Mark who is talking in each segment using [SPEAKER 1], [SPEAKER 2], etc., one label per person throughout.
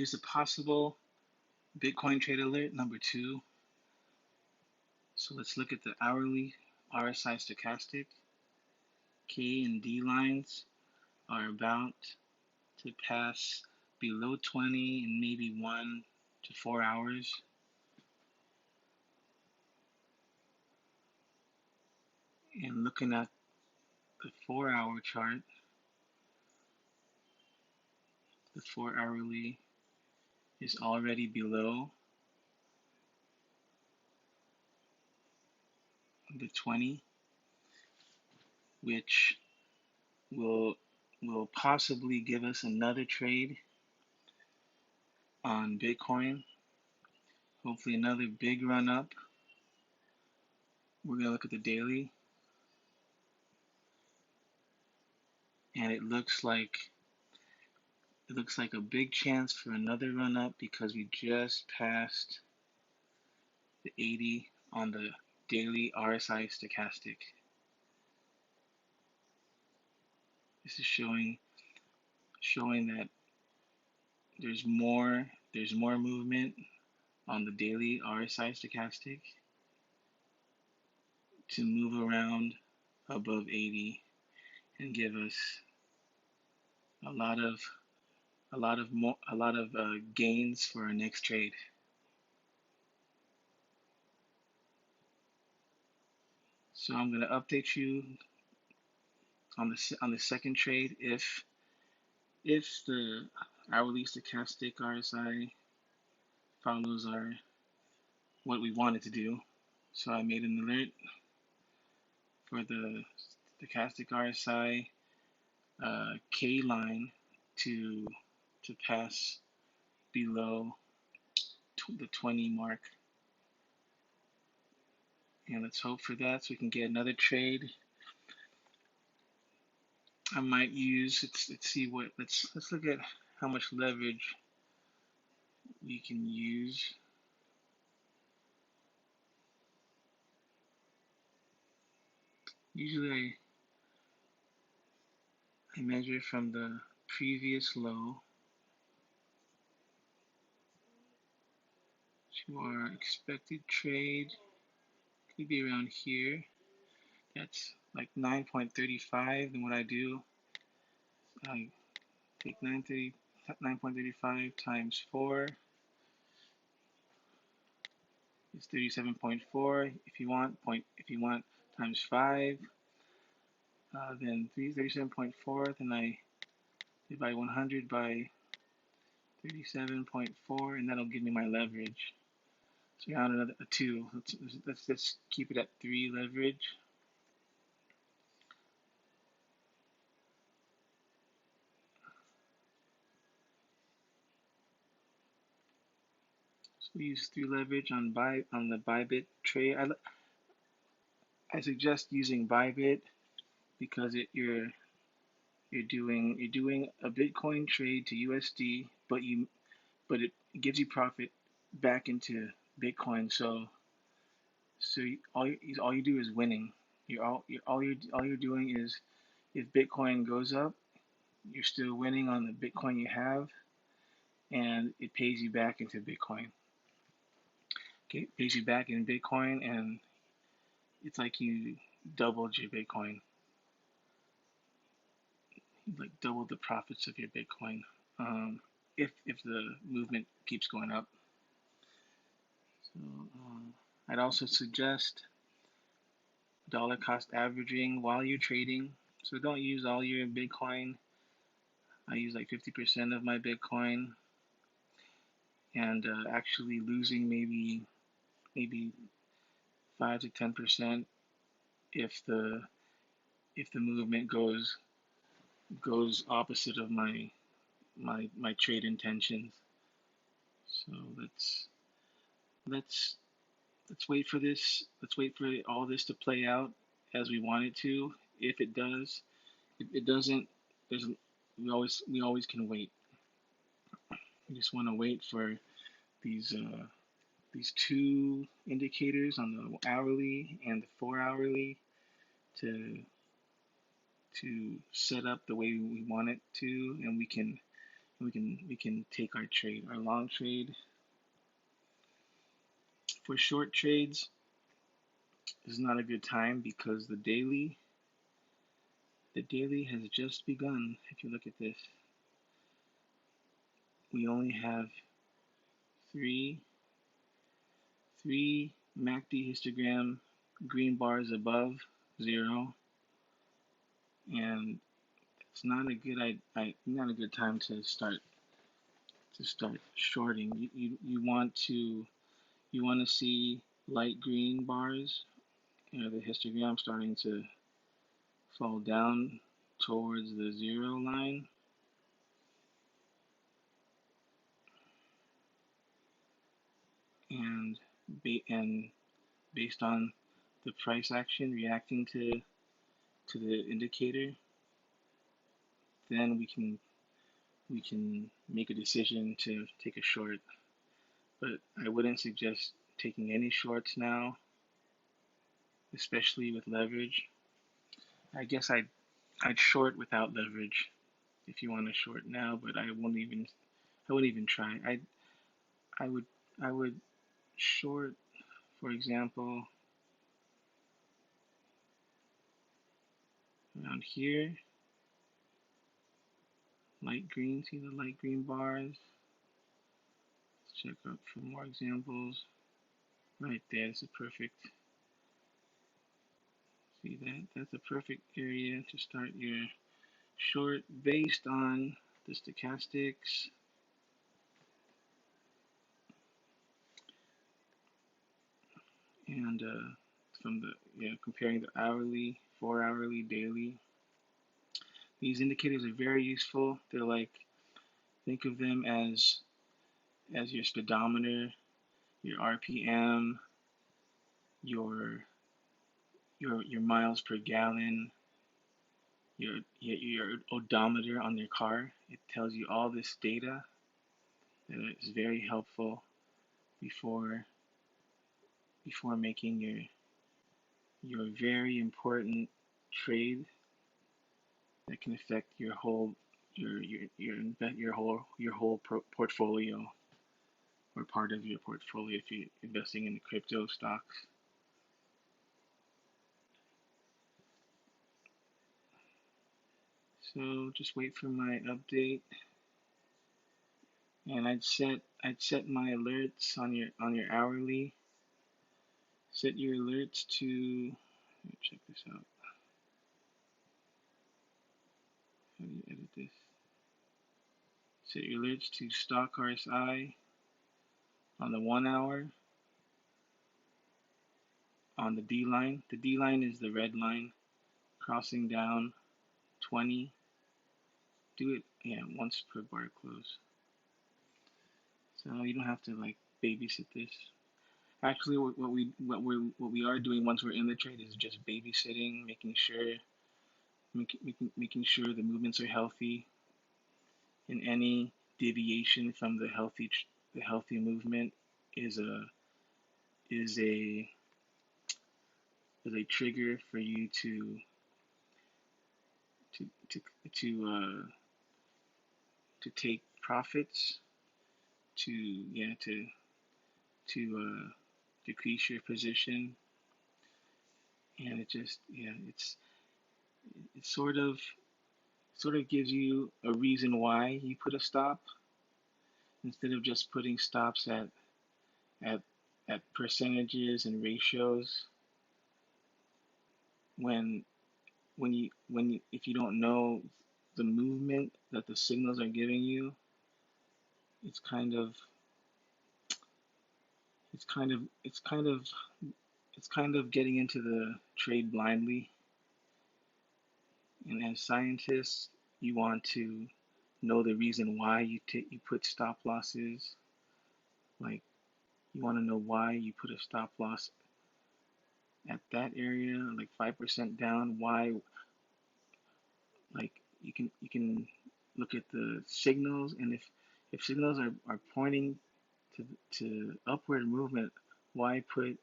[SPEAKER 1] Here's a possible Bitcoin trade alert number 2. So let's look at the hourly RSI stochastic. K and D lines are about to pass below 20 in maybe 1 to 4 hours. And looking at the 4-hour chart, the 4-hourly is already below the 20, which will possibly give us another trade on Bitcoin. Hopefully another big run up. We're going to look at the daily, and it looks like a big chance for another run up because we just passed the 80 on the daily RSI stochastic. This is showing that there's more movement on the daily RSI stochastic to move around above 80 and give us a lot of gains for our next trade. So I'm going to update you on the second trade if the hourly stochastic RSI follows what we wanted to do. So I made an alert for the stochastic RSI K line to pass below the 20 mark. And let's hope for that so we can get another trade. I might use, let's look at how much leverage you can use. Usually I measure from the previous low to our expected trade. Could be around here. That's like 9.35. And what I do, I take 9.35 times 4 is 37.4. If you want times 5, then 37.4. Then I divide 100 by 37.4, and that'll give me my leverage. So around another 2. Let's just keep it at 3 leverage. So we use 3 leverage on the Bybit trade. I suggest using Bybit because you're doing a Bitcoin trade to USD, but it gives you profit back into Bitcoin. So all you do is winning. All you're doing is, if Bitcoin goes up, you're still winning on the Bitcoin you have, and it pays you back into Bitcoin. Okay, it pays you back in Bitcoin, and it's like you doubled your Bitcoin. You like doubled the profits of your Bitcoin. If the movement keeps going up. So I'd also suggest dollar cost averaging while you're trading. So don't use all your Bitcoin. I use like 50% of my Bitcoin, and actually losing maybe 5 to 10% if the movement goes opposite of my trade intentions. So let's wait for this. Let's wait for all this to play out as we want it to. If it does, if it doesn't, we always can wait. We just want to wait for these 2 indicators on the hourly and the 4-hourly to set up the way we want it to, and we can we can take our trade, our long trade. For short trades, is not a good time because the daily has just begun. If you look at this, we only have three MACD histogram green bars above zero, and it's not a good time to start shorting. You want to see light green bars, the histogram starting to fall down towards the zero line, and based on the price action reacting to the indicator, then we can make a decision to take a short. But I wouldn't suggest taking any shorts now, especially with leverage. I guess I'd short without leverage if you want to short now, but I wouldn't even try. I would short, for example, around here, light green. See the light green bars? Let's check out for more examples. Right there, this is perfect. See that? That's a perfect area to start your short based on the stochastics. And from comparing the hourly, 4-hourly, daily. These indicators are very useful. They're like, think of them as your speedometer, your RPM, your miles per gallon, your odometer on your car. It tells you all this data that is very helpful before making your very important trade that can affect your whole portfolio, or part of your portfolio if you're investing in crypto stocks. So just wait for my update, and I'd set my alerts on your hourly. Set your alerts to, let me check this out. How do you edit this? Set your alerts to Stoch RSI on the 1 hour, on the D line. The D line is the red line crossing down 20. Do it, once per bar close. So you don't have to babysit this. Actually, what we are doing once we're in the trade is just babysitting, making sure the movements are healthy, and any deviation from the healthy movement is a trigger for you to take profits, to decrease your position, and it sort of gives you a reason why you put a stop, instead of just putting stops at percentages and ratios. If you don't know the movement that the signals are giving you, it's kind of getting into the trade blindly. And as scientists, you want to know the reason why you put stop losses. Like, you want to know why you put a stop loss at that area, like 5% down. Why? Like, you can look at the signals, and if signals are pointing to upward movement, why put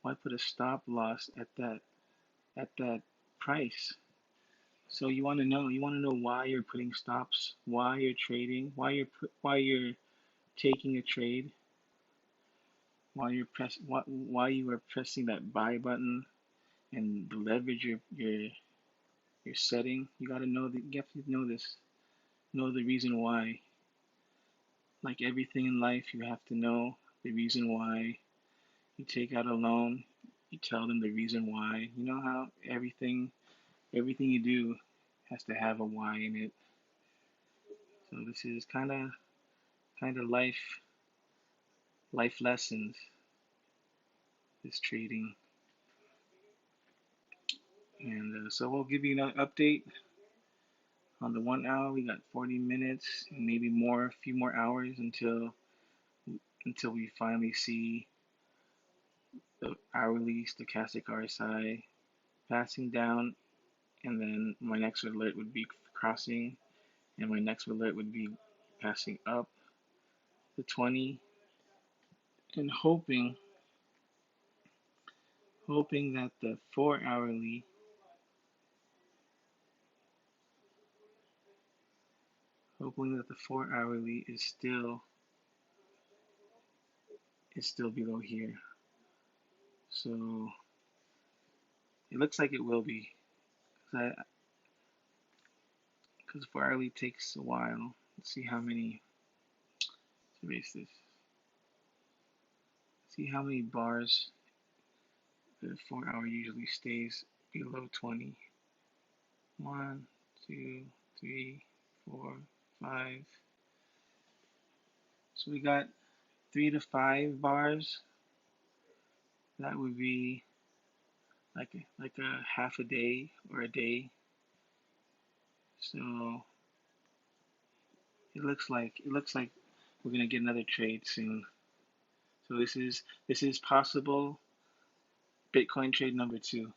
[SPEAKER 1] a stop loss at that price? So you want to know why you're putting stops, why you're trading, why you're taking a trade, why you are pressing that buy button and the leverage you're setting. You have to know this, know the reason why. Like everything in life, you have to know the reason why you take out a loan. You tell them the reason why. You know how everything you do has to have a why in it. So this is kind of life lessons. This trading, and so we'll give you an update on the 1 hour. We got 40 minutes and maybe more, a few more hours until we finally see the hourly stochastic RSI passing down, and then my next alert would be crossing, and my next alert would be passing up the 20, and hoping that the 4 hourly is still below here. So it looks like it will be, because 4 hourly takes a while. Let's see how many. Let's erase this. See how many bars the 4 hour usually stays below 20. 1, 2, 3, 4, 5. So we got 3 to 5 bars. That would be like a half a day or a day. So it looks like we're gonna get another trade soon. So this is possible Bitcoin trade number 2.